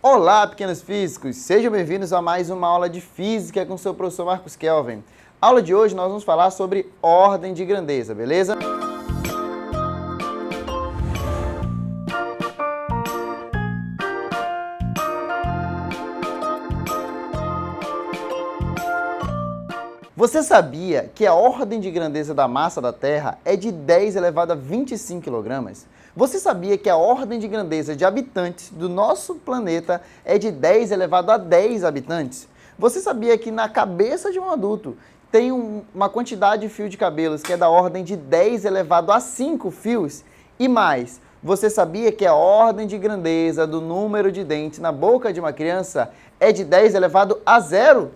Olá, pequenos físicos! Sejam bem-vindos a mais uma aula de Física com o seu professor Marcos Kelvin. A aula de hoje nós vamos falar sobre ordem de grandeza, beleza? Você sabia que a ordem de grandeza da massa da Terra é de 10 elevado a 25 kg? Você sabia que a ordem de grandeza de habitantes do nosso planeta é de 10 elevado a 10 habitantes? Você sabia que na cabeça de um adulto tem uma quantidade de fio de cabelos que é da ordem de 10 elevado a 5 fios? E mais, você sabia que a ordem de grandeza do número de dentes na boca de uma criança é de 10 elevado a 0?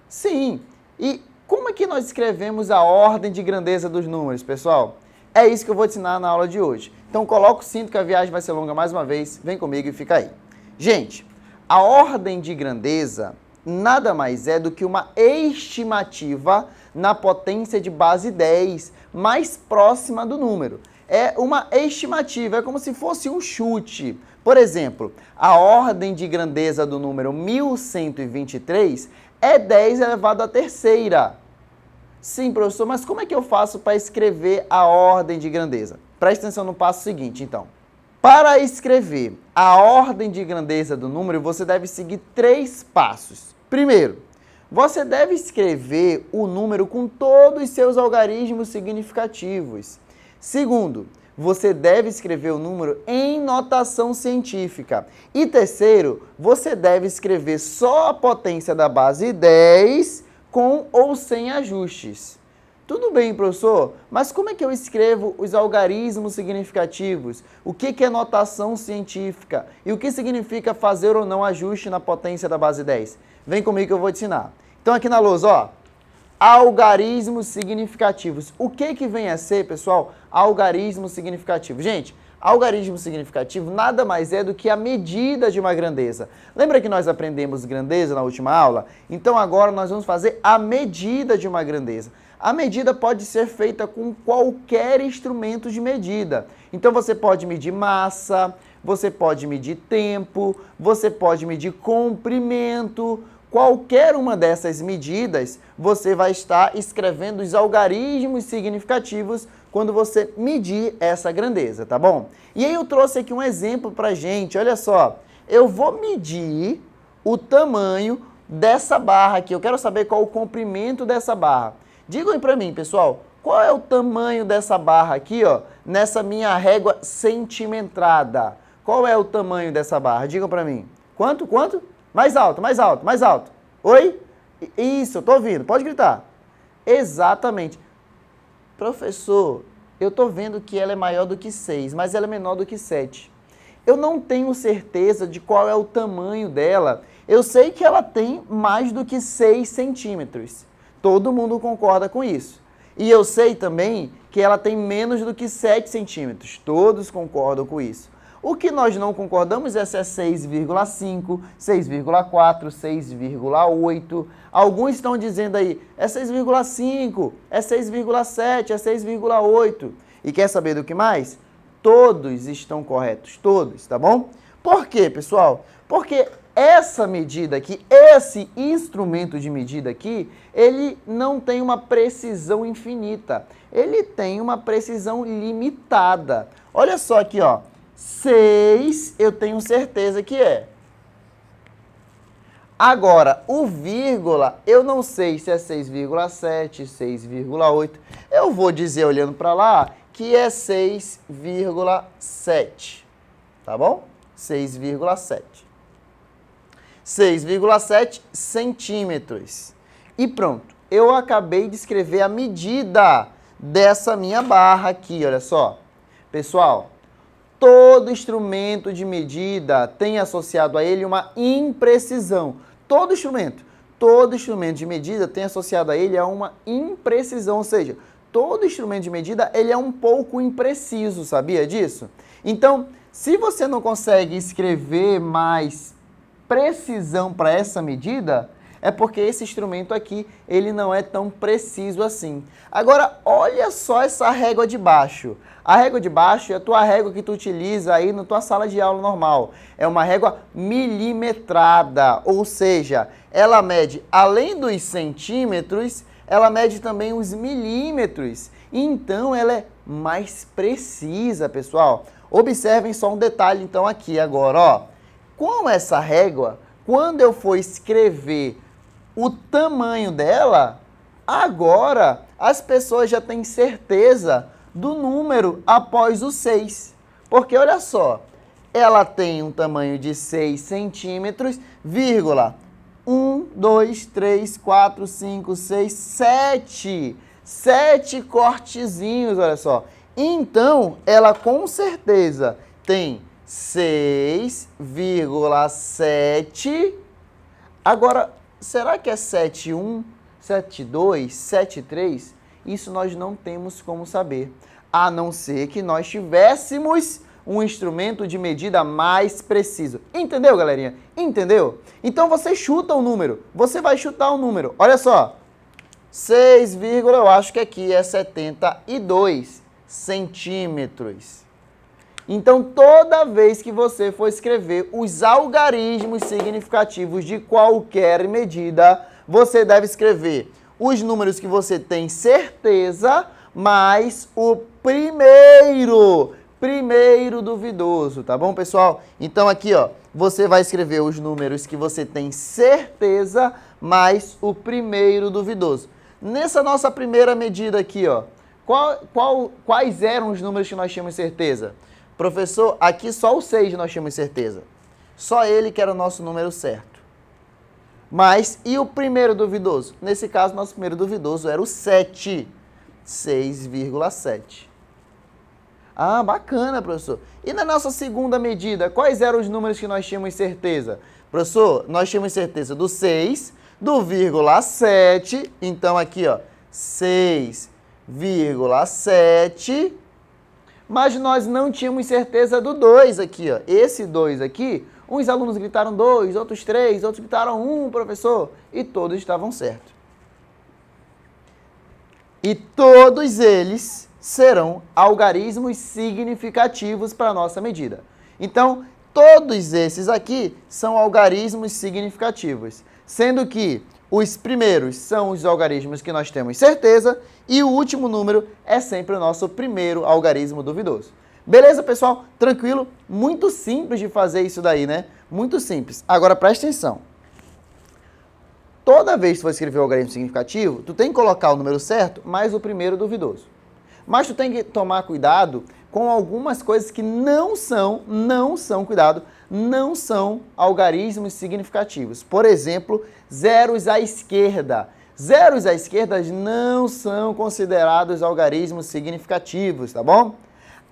Sim! E como é que nós escrevemos a ordem de grandeza dos números, pessoal? É isso que eu vou te ensinar na aula de hoje. Então coloca o cinto que a viagem vai ser longa mais uma vez, vem comigo e fica aí. Gente, a ordem de grandeza nada mais é do que uma estimativa na potência de base 10, mais próxima do número. É uma estimativa, é como se fosse um chute. Por exemplo, a ordem de grandeza do número 1123 é 10 elevado à terceira. Sim, professor, mas como é que eu faço para escrever a ordem de grandeza? Preste atenção no passo seguinte, então. Para escrever a ordem de grandeza do número, você deve seguir 3 passos. Primeiro, você deve escrever o número com todos os seus algarismos significativos. Segundo, você deve escrever o número em notação científica. E terceiro, você deve escrever só a potência da base 10 com ou sem ajustes. Tudo bem, professor, mas como é que eu escrevo os algarismos significativos? O que é notação científica? E o que significa fazer ou não ajuste na potência da base 10? Vem comigo que eu vou te ensinar. Então aqui na lousa, ó, algarismos significativos. O que vem a ser, pessoal, algarismo significativo? Gente, algarismo significativo nada mais é do que a medida de uma grandeza. Lembra que nós aprendemos grandeza na última aula? Então agora nós vamos fazer a medida de uma grandeza. A medida pode ser feita com qualquer instrumento de medida. Então você pode medir massa, você pode medir tempo, você pode medir comprimento. Qualquer uma dessas medidas, você vai estar escrevendo os algarismos significativos quando você medir essa grandeza, tá bom? E aí eu trouxe aqui um exemplo pra gente, olha só. Eu vou medir o tamanho dessa barra aqui, eu quero saber qual o comprimento dessa barra. Digam aí pra mim, pessoal, qual é o tamanho dessa barra aqui, ó, nessa minha régua centimetrada? Qual é o tamanho dessa barra? Digam pra mim. Quanto? Quanto? Mais alto, mais alto, mais alto. Oi? Isso, eu tô ouvindo. Pode gritar. Exatamente. Professor, eu tô vendo que ela é maior do que 6, mas ela é menor do que 7. Eu não tenho certeza de qual é o tamanho dela. Eu sei que ela tem mais do que 6 centímetros. Todo mundo concorda com isso. E eu sei também que ela tem menos do que 7 centímetros. Todos concordam com isso. O que nós não concordamos é se é 6,5, 6,4, 6,8. Alguns estão dizendo aí, é 6,5, é 6,7, é 6,8. E quer saber do que mais? Todos estão corretos, todos, tá bom? Por quê, pessoal? Porque essa medida aqui, esse instrumento de medida aqui, ele não tem uma precisão infinita. Ele tem uma precisão limitada. Olha só aqui, ó. 6, eu tenho certeza que é. Agora, o vírgula, eu não sei se é 6,7, 6,8. Eu vou dizer, olhando para lá, que é 6,7. Tá bom? 6,7. 6,7 centímetros. E pronto, eu acabei de escrever a medida dessa minha barra aqui, olha só. Pessoal, todo instrumento de medida tem associado a ele uma imprecisão. Todo instrumento de medida tem associado a ele a uma imprecisão, ou seja, todo instrumento de medida ele é um pouco impreciso, sabia disso? Então, se você não consegue escrever mais precisão para essa medida, É porque esse instrumento aqui, ele não é tão preciso assim. Agora, olha só essa régua de baixo. A régua de baixo é a tua régua que tu utiliza aí na tua sala de aula normal. É uma régua milimetrada, ou seja, ela mede, além dos centímetros, ela mede também os milímetros. Então, ela é mais precisa, pessoal. Observem só um detalhe, então, aqui agora, ó. Com essa régua, quando eu for escrever o tamanho dela, agora as pessoas já têm certeza do número após o 6. Porque, olha só, ela tem um tamanho de 6 centímetros, vírgula, 1, 2, 3, 4, 5, 6, 7. 7 cortezinhos, olha só. Então, ela com certeza tem 6,7. Agora, será que é 7,1, 7,2, 7,3? Isso nós não temos como saber, a não ser que nós tivéssemos um instrumento de medida mais preciso. Entendeu, galerinha? Entendeu? Então, você chuta o número. Você vai chutar o número. Olha só. 6, eu acho que aqui é 72 centímetros. Então, toda vez que você for escrever os algarismos significativos de qualquer medida, você deve escrever os números que você tem certeza, mais o primeiro duvidoso, tá bom, pessoal? Então, aqui, ó, você vai escrever os números que você tem certeza, mais o primeiro duvidoso. Nessa nossa primeira medida aqui, ó, quais eram os números que nós tínhamos certeza? Professor, aqui só o 6 nós tínhamos certeza. Só ele que era o nosso número certo. Mas, e o primeiro duvidoso? Nesse caso, nosso primeiro duvidoso era o 7. 6,7. Ah, bacana, professor. E na nossa segunda medida, quais eram os números que nós tínhamos certeza? Professor, nós tínhamos certeza do 6, do vírgula 7. Então, aqui, ó, 6,7. Mas nós não tínhamos certeza do 2 aqui, ó. Esse 2 aqui, uns alunos gritaram 2, outros 3, outros gritaram 1, professor. E todos estavam certos. E todos eles serão algarismos significativos para a nossa medida. Então, todos esses aqui são algarismos significativos, sendo que os primeiros são os algarismos que nós temos certeza e o último número é sempre o nosso primeiro algarismo duvidoso. Beleza, pessoal? Tranquilo? Muito simples de fazer isso daí, né? Muito simples. Agora, presta atenção. Toda vez que você escrever o algarismo significativo, tu tem que colocar o número certo mais o primeiro duvidoso. Mas tu tem que tomar cuidado com algumas coisas que não são algarismos significativos. Por exemplo, zeros à esquerda. Zeros à esquerda não são considerados algarismos significativos, tá bom?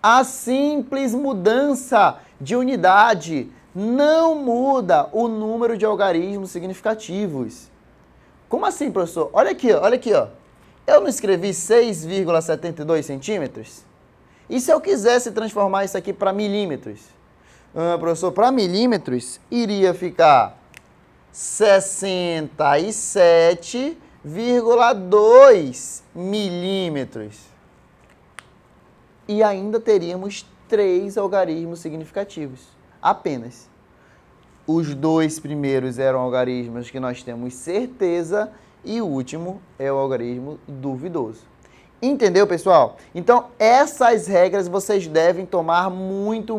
A simples mudança de unidade não muda o número de algarismos significativos. Como assim, professor? Olha aqui, ó. Eu não escrevi 6,72 centímetros? E se eu quisesse transformar isso aqui para milímetros? Professor, para milímetros iria ficar 67,2 milímetros. E ainda teríamos 3 algarismos significativos, apenas. Os 2 primeiros eram algarismos que nós temos certeza e o último é o algarismo duvidoso. Entendeu, pessoal? Então, essas regras vocês devem tomar muito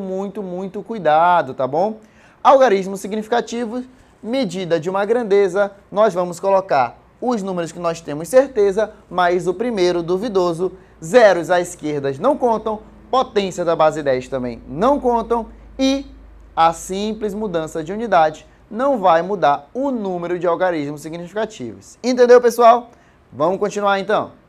cuidado, tá bom? Algarismo significativo, medida de uma grandeza, nós vamos colocar os números que nós temos certeza, mais o primeiro duvidoso, zeros à esquerda não contam, potência da base 10 também não contam e a simples mudança de unidade não vai mudar o número de algarismos significativos. Entendeu, pessoal? Vamos continuar, então.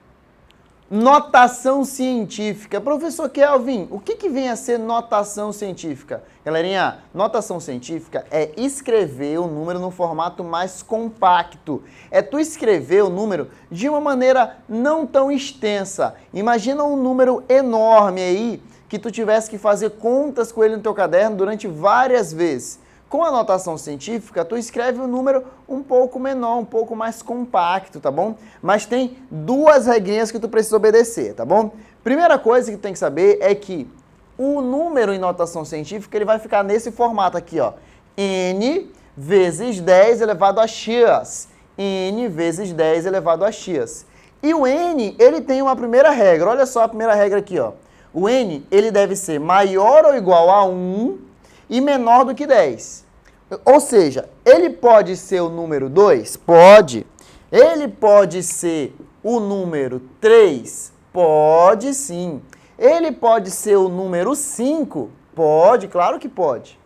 Notação científica. Professor Kelvin, o que vem a ser notação científica? Galerinha, notação científica é escrever o número no formato mais compacto. É tu escrever o número de uma maneira não tão extensa. Imagina um número enorme aí, que tu tivesse que fazer contas com ele no teu caderno durante várias vezes. com a notação científica, tu escreve um número um pouco menor, um pouco mais compacto, tá bom? Mas tem duas regrinhas que tu precisa obedecer, tá bom? Primeira coisa que tu tem que saber é que o número em notação científica, ele vai ficar nesse formato aqui, ó. N vezes 10 elevado a x. N vezes 10 elevado a x. E o N, ele tem uma primeira regra. Olha só a primeira regra aqui, ó. O N, ele deve ser maior ou igual a 1 e menor do que 10. Ou seja, ele pode ser o número 2? Pode. Ele pode ser o número 3? Pode sim. Ele pode ser o número 5? Pode, claro que pode.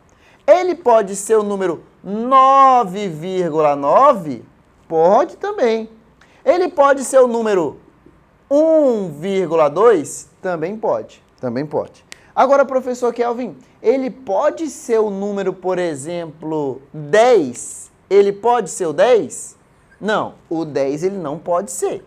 Ele pode ser o número 9,9? Pode também. Ele pode ser o número 1,2? Também pode. Também pode. Agora, professor Kelvin, ele pode ser o número, por exemplo, 10? Ele pode ser o 10? Não, o 10 ele não pode ser.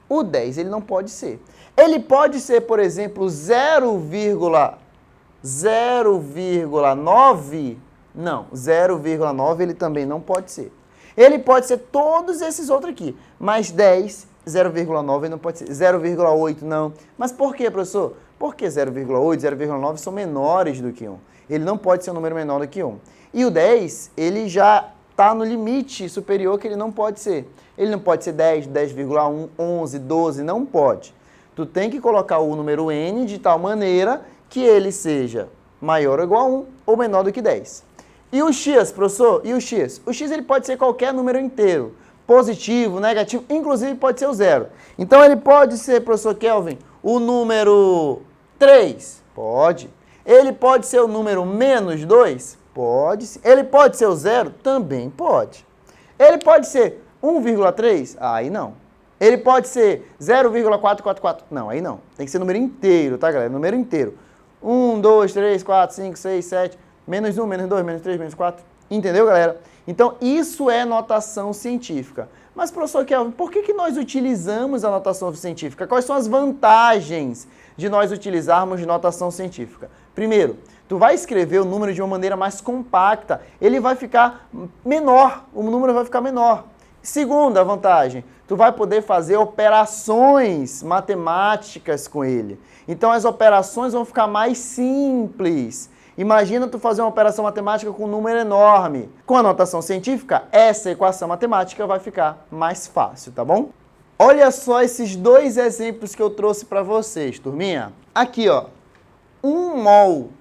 O 10 ele não pode ser. Ele pode ser, por exemplo, 0,9? Não, 0,9 ele também não pode ser. Ele pode ser todos esses outros aqui, mas 10, 0,9 não pode ser, 0,8 não. Mas por quê, professor? Porque 0,8, 0,9 são menores do que 1. Ele não pode ser um número menor do que 1. E o 10, ele já está no limite superior que ele não pode ser. Ele não pode ser 10, 10,1, 11, 12, não pode. Tu tem que colocar o número n de tal maneira que ele seja maior ou igual a 1 ou menor do que 10. E o x, professor? E o x? O x ele pode ser qualquer número inteiro. Positivo, negativo, inclusive pode ser o zero. Então ele pode ser, professor Kelvin, o número 3? Pode. Ele pode ser o número menos 2? Pode. Ele pode ser o zero? Também pode. Ele pode ser 1,3? Aí não. Ele pode ser 0,444? Não, aí não. Tem que ser número inteiro, tá, galera? Número inteiro. 1, 2, 3, 4, 5, 6, 7, menos 1, menos 2, menos 3, menos 4. Entendeu, galera? Então, isso é notação científica. Mas, professor Kelvin, por que nós utilizamos a notação científica? Quais são as vantagens de nós utilizarmos notação científica? Primeiro, tu vai escrever o número de uma maneira mais compacta. Ele vai ficar menor, o número vai ficar menor. Segunda vantagem, tu vai poder fazer operações matemáticas com ele. Então, as operações vão ficar mais simples. Imagina tu fazer uma operação matemática com um número enorme. Com a notação científica, essa equação matemática vai ficar mais fácil, tá bom? Olha só esses dois exemplos que eu trouxe para vocês, turminha. Aqui, ó, 1 mol.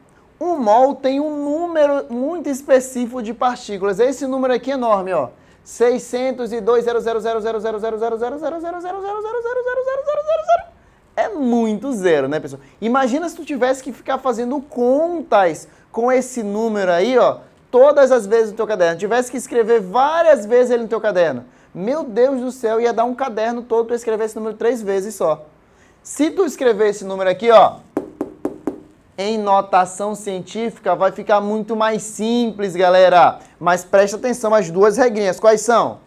1 mol tem um número muito específico de partículas. Esse número aqui é enorme, ó. 602.000.000.000.000.000.000.000. É muito zero, né, pessoal? Imagina se tu tivesse que ficar fazendo contas com esse número aí, ó, todas as vezes no teu caderno. Tivesse que escrever várias vezes ele no teu caderno. Meu Deus do céu, ia dar um caderno todo para escrever esse número 3 vezes só. Se tu escrever esse número aqui, ó, em notação científica, vai ficar muito mais simples, galera. Mas presta atenção às duas regrinhas. Quais são?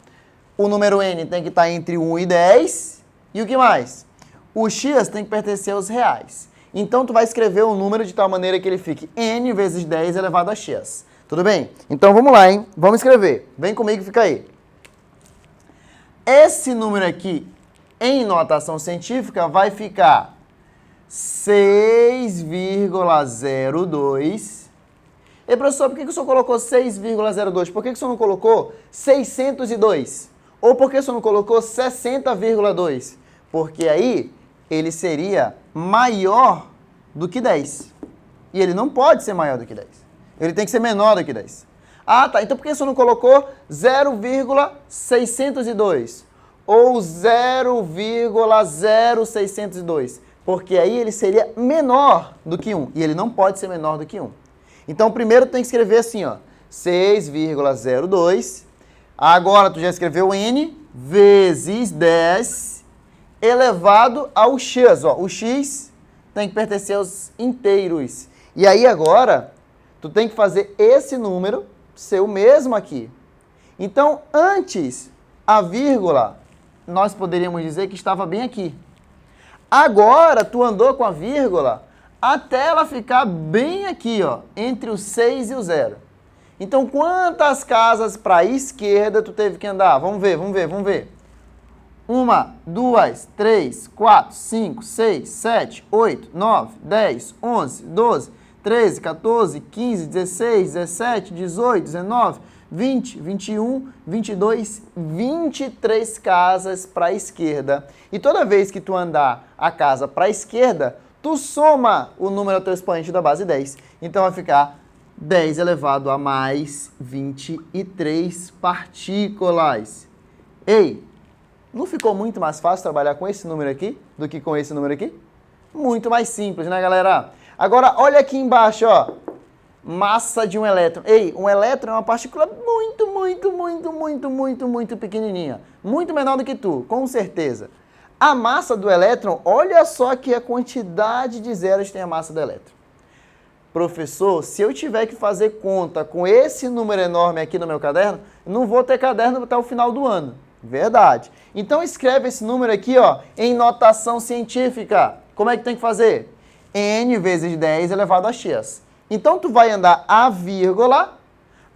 O número n tem que estar entre 1 e 10. E o que mais? O x tem que pertencer aos reais. Então, tu vai escrever o número de tal maneira que ele fique n vezes 10 elevado a x. Tudo bem? Então, vamos lá, hein? Vamos escrever. Vem comigo, fica aí. Esse número aqui, em notação científica, vai ficar 6,02. E, professor, por que o senhor colocou 6,02? Por que o senhor não colocou 602? Ou por que o senhor não colocou 60,2? Porque aí ele seria maior do que 10. E ele não pode ser maior do que 10. Ele tem que ser menor do que 10. Ah, tá. Então por que o senhor não colocou 0,602? Ou 0,0602? Porque aí ele seria menor do que 1. E ele não pode ser menor do que 1. Então, primeiro tem que escrever assim, ó. 6,02. Agora, tu já escreveu n vezes 10 elevado ao x. Ó. O x tem que pertencer aos inteiros. E aí, agora, tu tem que fazer esse número ser o mesmo aqui. Então, antes, a vírgula, nós poderíamos dizer que estava bem aqui. Agora, tu andou com a vírgula até ela ficar bem aqui, ó, entre o 6 e o 0. Então, quantas casas para a esquerda tu teve que andar? Vamos ver, vamos ver, vamos ver. 1, 2, 3, 4, 5, 6, 7, 8, 9, 10, 11, 12, 13, 14, 15, 16, 17, 18, 19, 20, 21, 22, 23 casas para a esquerda. E toda vez que tu andar a casa para a esquerda, tu soma o número ao teu expoente da base 10. Então vai ficar 10 elevado a mais 23 partículas. Ei, não ficou muito mais fácil trabalhar com esse número aqui do que com esse número aqui? Muito mais simples, né, galera? Agora, olha aqui embaixo, ó. Massa de um elétron. Ei, um elétron é uma partícula muito pequenininha. Muito menor do que tu, com certeza. A massa do elétron, olha só que a quantidade de zeros tem a massa do elétron. Professor, se eu tiver que fazer conta com esse número enorme aqui no meu caderno, não vou ter caderno até o final do ano. Verdade. Então escreve esse número aqui, ó, em notação científica. Como é que tem que fazer? N vezes 10 elevado a x. Então tu vai andar a vírgula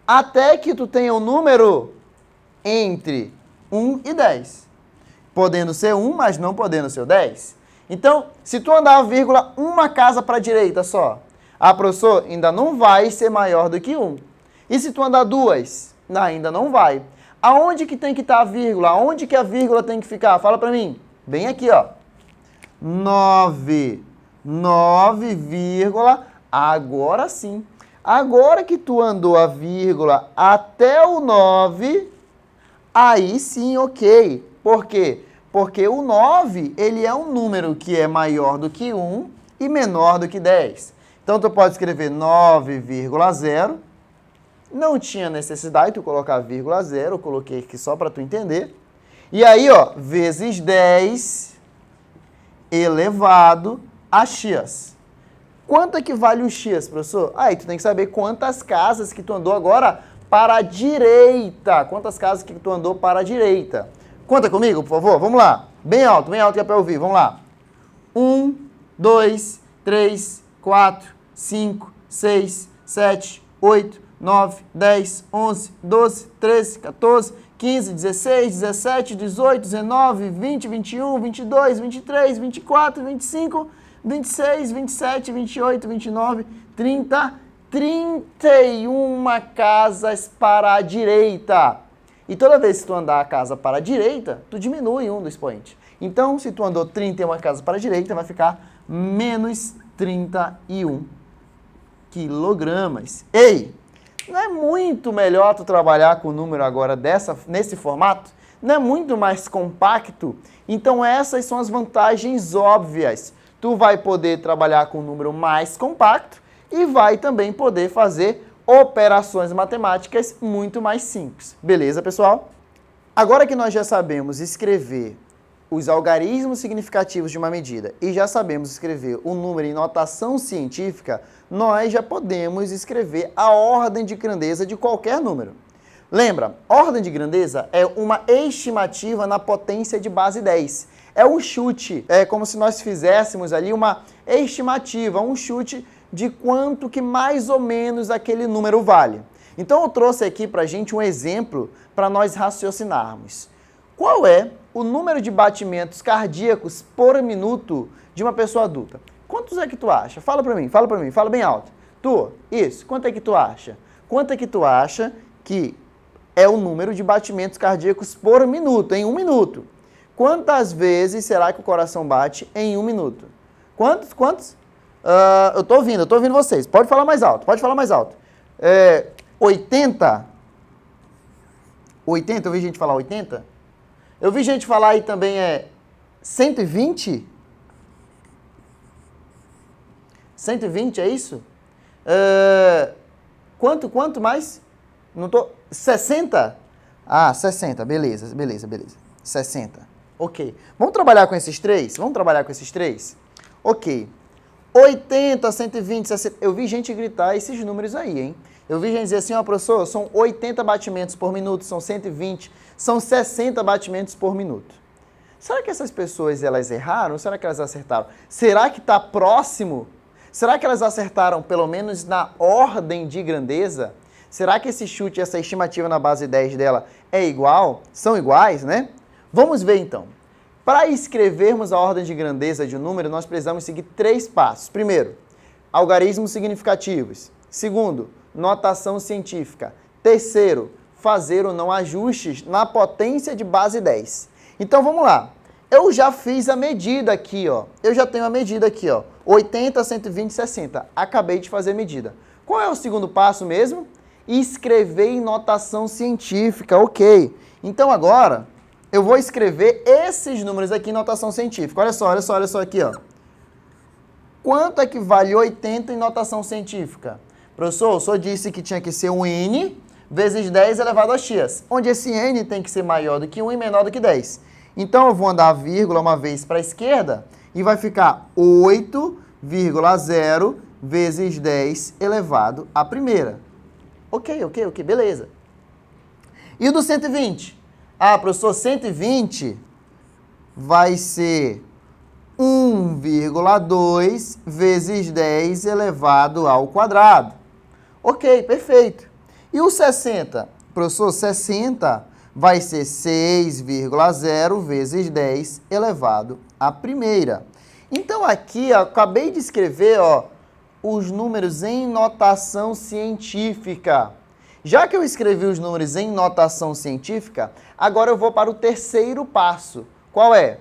até que tu tenha um número entre 1 e 10. Podendo ser 1, mas não podendo ser o 10. Então, se tu andar a vírgula uma casa para a direita só, professor, ainda não vai ser maior do que 1. E se tu andar duas, ainda não vai. Aonde que tem que estar a vírgula? Aonde que a vírgula tem que ficar? Fala para mim. Bem aqui, ó. 9, vírgula, agora sim. Agora que tu andou a vírgula até o 9, aí sim, ok. Por quê? Porque o 9, ele é um número que é maior do que 1 e menor do que 10. Então, tu pode escrever 9,0. Não tinha necessidade de tu colocar vírgula 0, eu coloquei aqui só para tu entender. E aí, ó, vezes 10 elevado a x. Quanto é que vale o x, professor? Aí tu tem que saber quantas casas que tu andou agora para a direita. Quantas casas que tu andou para a direita. Conta comigo, por favor. Vamos lá. Bem alto que é para ouvir. Vamos lá. 1, 2, 3, 4, 5, 6, 7, 8, 9, 10, 11, 12, 13, 14, 15, 16, 17, 18, 19, 20, 21, 22, 23, 24, 25, 26, 27, 28, 29, 30, 31 casas para a direita. E toda vez que tu andar a casa para a direita, tu diminui um do expoente. Então, se tu andou 31 casas para a direita, vai ficar menos 31 quilogramas. Ei, não é muito melhor tu trabalhar com o número agora nesse formato? Não é muito mais compacto? Então, essas são as vantagens óbvias. Tu vai poder trabalhar com um número mais compacto e vai também poder fazer operações matemáticas muito mais simples. Beleza, pessoal? Agora que nós já sabemos escrever os algarismos significativos de uma medida e já sabemos escrever o número em notação científica, nós já podemos escrever a ordem de grandeza de qualquer número. Lembra, ordem de grandeza é uma estimativa na potência de base 10. É um chute, é como se nós fizéssemos ali uma estimativa, um chute de quanto que mais ou menos aquele número vale. Então eu trouxe aqui para a gente um exemplo para nós raciocinarmos. Qual é o número de batimentos cardíacos por minuto de uma pessoa adulta? Quantos é que tu acha? Fala para mim, fala bem alto. Tu, isso, quanto é que tu acha? Quanto é que tu acha que é o número de batimentos cardíacos por minuto, em 1 minuto? Quantas vezes será que o coração bate em 1 minuto? Quantos? Eu tô ouvindo vocês. Pode falar mais alto, 80? 80? Eu vi gente falar 80? Eu vi gente falar aí também 120? 120, é isso? Quanto mais? Não tô... 60? 60, beleza. 60, ok. Vamos trabalhar com esses três? Ok. 80, 120, 60... Eu vi gente gritar esses números aí, hein? Eu vi gente dizer assim, professor, são 80 batimentos por minuto, são 120, são 60 batimentos por minuto. Será que essas pessoas, elas erraram ou será que elas acertaram? Será que está próximo? Será que elas acertaram pelo menos na ordem de grandeza? Será que esse chute, essa estimativa na base 10 dela é igual? São iguais, né? Vamos ver então. Para escrevermos a ordem de grandeza de um número, nós precisamos seguir 3 passos. Primeiro, algarismos significativos. Segundo, notação científica. Terceiro, fazer ou não ajustes na potência de base 10. Então vamos lá. Eu já fiz a medida aqui, ó. Eu já tenho a medida aqui, ó. 80, 120, 60. Acabei de fazer a medida. Qual é o segundo passo mesmo? Escrever em notação científica, ok. Então agora, eu vou escrever esses números aqui em notação científica. Olha só aqui, ó. Quanto é que vale 80 em notação científica? Professor, o senhor disse que tinha que ser um n vezes 10 elevado a x, onde esse n tem que ser maior do que 1 e menor do que 10. Então, eu vou andar a vírgula uma vez para a esquerda e vai ficar 8,0 vezes 10 elevado à primeira. Ok, beleza. E o do 120? Ah, professor, 120 vai ser 1,2 vezes 10 elevado ao quadrado. Ok, perfeito. E o 60? Professor, 60 vai ser 6,0 vezes 10 elevado à primeira. Então aqui, ó, acabei de escrever, ó, os números em notação científica. Já que eu escrevi os números em notação científica, agora eu vou para o terceiro passo. Qual é?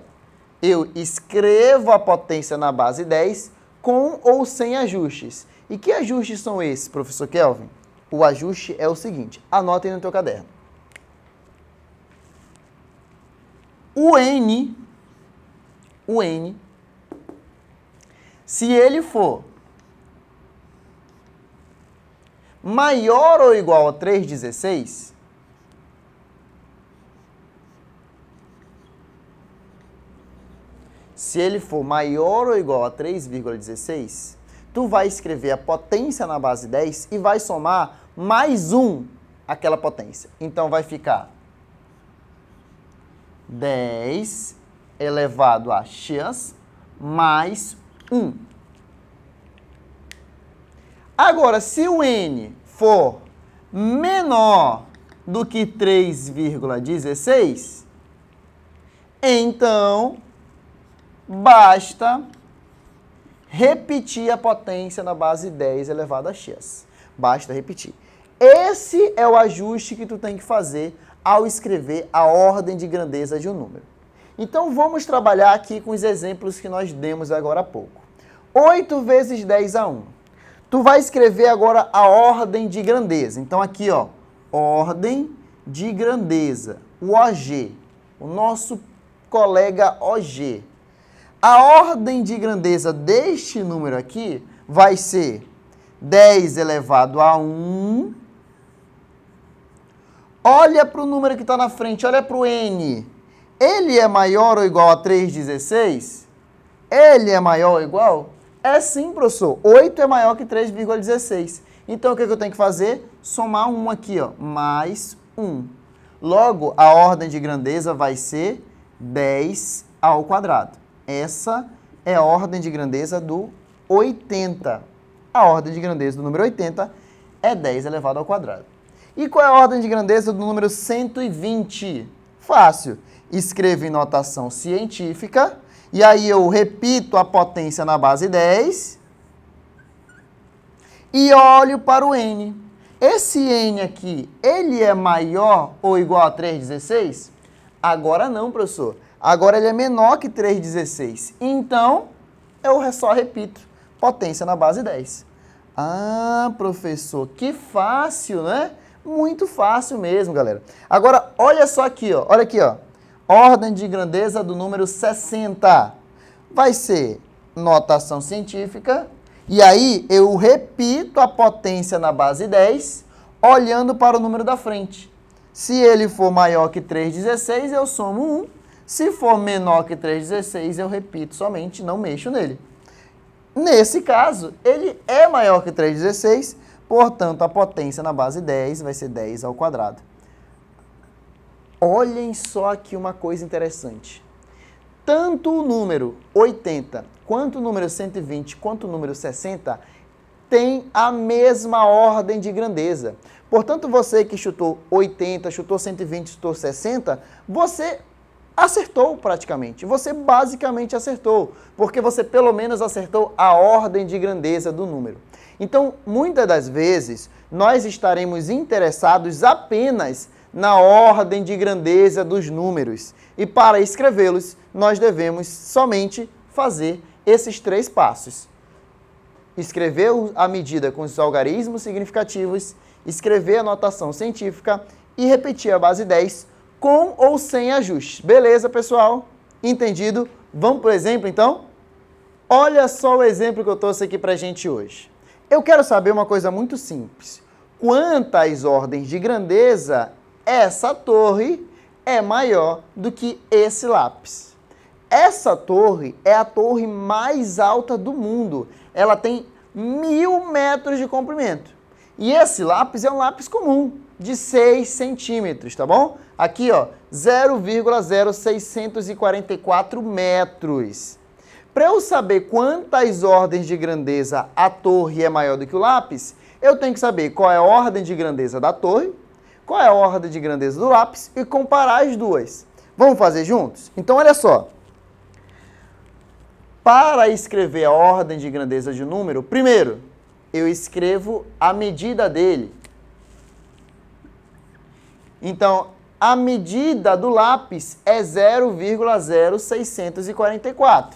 Eu escrevo a potência na base 10 com ou sem ajustes. E que ajustes são esses, professor Kelvin? O ajuste é o seguinte, anotem no teu caderno. O N, se ele for maior ou igual a 3,16, se ele for maior ou igual a 3,16, tu vai escrever a potência na base 10 e vai somar mais 1 àquela potência. Então, vai ficar 10 elevado a x mais 1. Agora, se o n for menor do que 3,16, então basta repetir a potência na base 10 elevado a x. Basta repetir. Esse é o ajuste que tu tem que fazer ao escrever a ordem de grandeza de um número. Então, vamos trabalhar aqui com os exemplos que nós demos agora há pouco. 8 vezes 10 a 1. Tu vai escrever agora a ordem de grandeza. Então, aqui, ó, ordem de grandeza, o OG, o nosso colega OG. A ordem de grandeza deste número aqui vai ser 10 elevado a 1. Olha para o número que está na frente, olha para o N. Ele é maior ou igual a 3,16? Ele é maior ou igual? É sim, professor. 8 é maior que 3,16. Então, o que eu tenho que fazer? Somar 1 aqui, ó, mais 1. Logo, a ordem de grandeza vai ser 10 ao quadrado. Essa é a ordem de grandeza do 80. A ordem de grandeza do número 80 é 10 elevado ao quadrado. E qual é a ordem de grandeza do número 120? Fácil. Escrevo em notação científica, e aí eu repito a potência na base 10 e olho para o N. Esse N aqui, ele é maior ou igual a 3,16? Agora não, professor. Agora ele é menor que 3,16. Então, eu só repito potência na base 10. Ah, professor, que fácil, né? Muito fácil mesmo, galera. Agora, olha só aqui, ó. Olha aqui, ó. Ordem de grandeza do número 60. Vai ser notação científica. E aí, eu repito a potência na base 10, olhando para o número da frente. Se ele for maior que 3,16, eu somo 1. Se for menor que 3,16, eu repito somente, não mexo nele. Nesse caso, ele é maior que 3,16, portanto, a potência na base 10 vai ser 10 ao quadrado. Olhem só aqui uma coisa interessante. Tanto o número 80, quanto o número 120, quanto o número 60, têm a mesma ordem de grandeza. Portanto, você que chutou 80, chutou 120, chutou 60, você acertou praticamente. Você basicamente acertou, porque você pelo menos acertou a ordem de grandeza do número. Então, muitas das vezes, nós estaremos interessados apenas na ordem de grandeza dos números. E para escrevê-los, nós devemos somente fazer esses 3 passos. Escrever a medida com os algarismos significativos, escrever a notação científica e repetir a base 10 com ou sem ajustes. Beleza, pessoal? Entendido? Vamos para o exemplo, então? Olha só o exemplo que eu trouxe aqui para a gente hoje. Eu quero saber uma coisa muito simples. Quantas ordens de grandeza essa torre é maior do que esse lápis? Essa torre é a torre mais alta do mundo. Ela tem 1000 metros de comprimento. E esse lápis é um lápis comum, de 6 centímetros, tá bom? Aqui, ó, 0,0644 metros. Para eu saber quantas ordens de grandeza a torre é maior do que o lápis, eu tenho que saber qual é a ordem de grandeza da torre, qual é a ordem de grandeza do lápis e comparar as duas. Vamos fazer juntos? Então, olha só. Para escrever a ordem de grandeza de um número, primeiro, eu escrevo a medida dele. Então, a medida do lápis é 0,0644.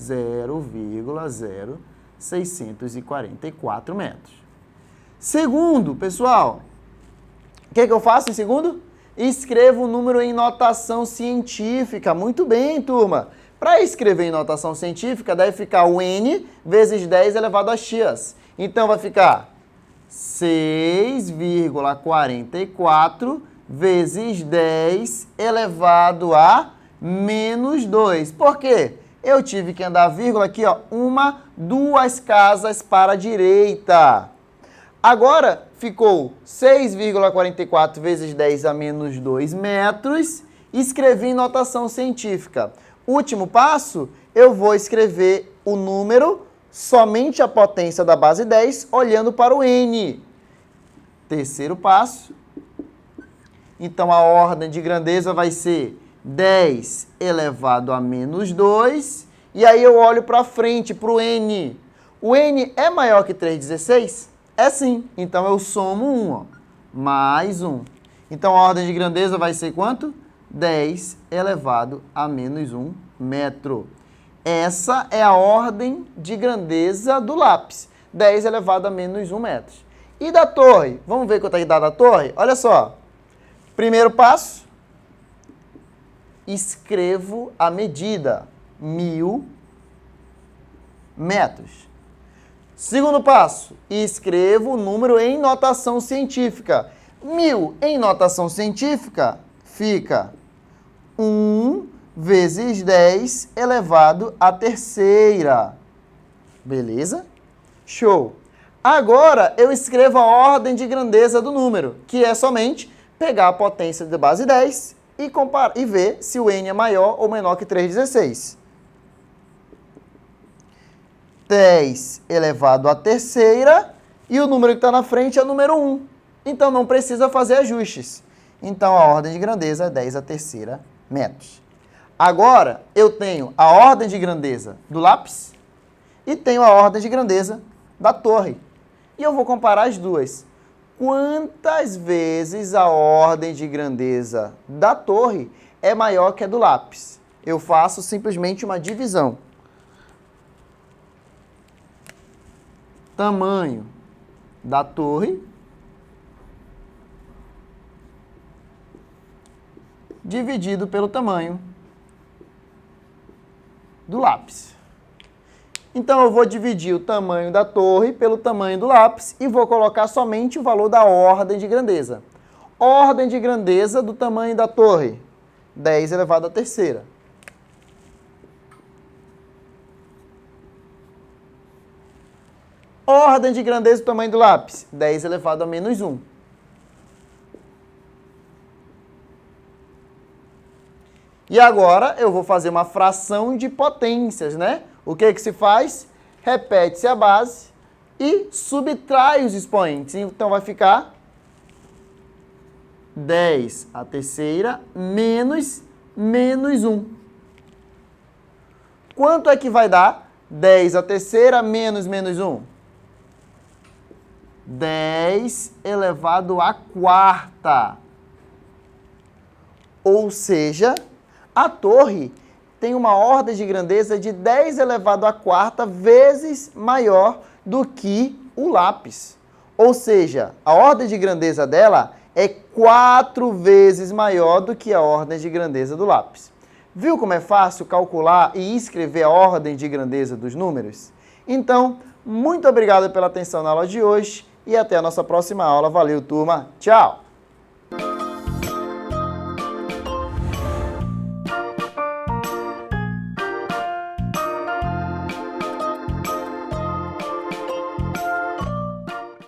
0,0644 metros. Segundo, pessoal, o que eu faço em segundo? Escrevo o número em notação científica. Muito bem, turma. Para escrever em notação científica, deve ficar o n vezes 10 elevado a x. Então, vai ficar 6,44 vezes 10 elevado a menos 2. Por quê? Eu tive que andar vírgula aqui, ó, 2 casas para a direita. Agora, ficou 6,44 vezes 10 a menos 2 metros. Escrevi em notação científica. Último passo, eu vou escrever o número, somente a potência da base 10, olhando para o n. Terceiro passo. Então, a ordem de grandeza vai ser 10 elevado a menos 2. E aí eu olho para frente, para o n. O n é maior que 3,16? É sim. Então, eu somo 1, ó, mais 1. Então, a ordem de grandeza vai ser quanto? 10 elevado a menos 1 metro. Essa é a ordem de grandeza do lápis. 10 elevado a menos 1 metro. E da torre? Vamos ver quanto é que dá da torre? Olha só. Primeiro passo. Escrevo a medida. 1000 metros. Segundo passo. Escrevo o número em notação científica. 1000 em notação científica fica 1 vezes 10 elevado à terceira. Beleza? Show! Agora, eu escrevo a ordem de grandeza do número, que é somente pegar a potência da base 10 e comparar, e ver se o n é maior ou menor que 3,16. 10 elevado à terceira, e o número que está na frente é o número 1. Então, não precisa fazer ajustes. Então, a ordem de grandeza é 10 à terceira metros. Agora, eu tenho a ordem de grandeza do lápis e tenho a ordem de grandeza da torre. E eu vou comparar as duas. Quantas vezes a ordem de grandeza da torre é maior que a do lápis? Eu faço simplesmente uma divisão. Tamanho da torre dividido pelo tamanho do lápis. Então, eu vou dividir o tamanho da torre pelo tamanho do lápis e vou colocar somente o valor da ordem de grandeza. Ordem de grandeza do tamanho da torre, 10 elevado à terceira. Ordem de grandeza do tamanho do lápis, 10 elevado a menos 1. E agora eu vou fazer uma fração de potências, né? O que se faz? Repete-se a base, e subtrai os expoentes. Então, vai ficar 10 a terceira menos 1. Quanto é que vai dar 10 a terceira menos 1? 10 elevado à quarta. Ou seja, a torre tem uma ordem de grandeza de 10 elevado à quarta vezes maior do que o lápis. Ou seja, a ordem de grandeza dela é 4 vezes maior do que a ordem de grandeza do lápis. Viu como é fácil calcular e escrever a ordem de grandeza dos números? Então, muito obrigado pela atenção na aula de hoje e até a nossa próxima aula. Valeu, turma! Tchau!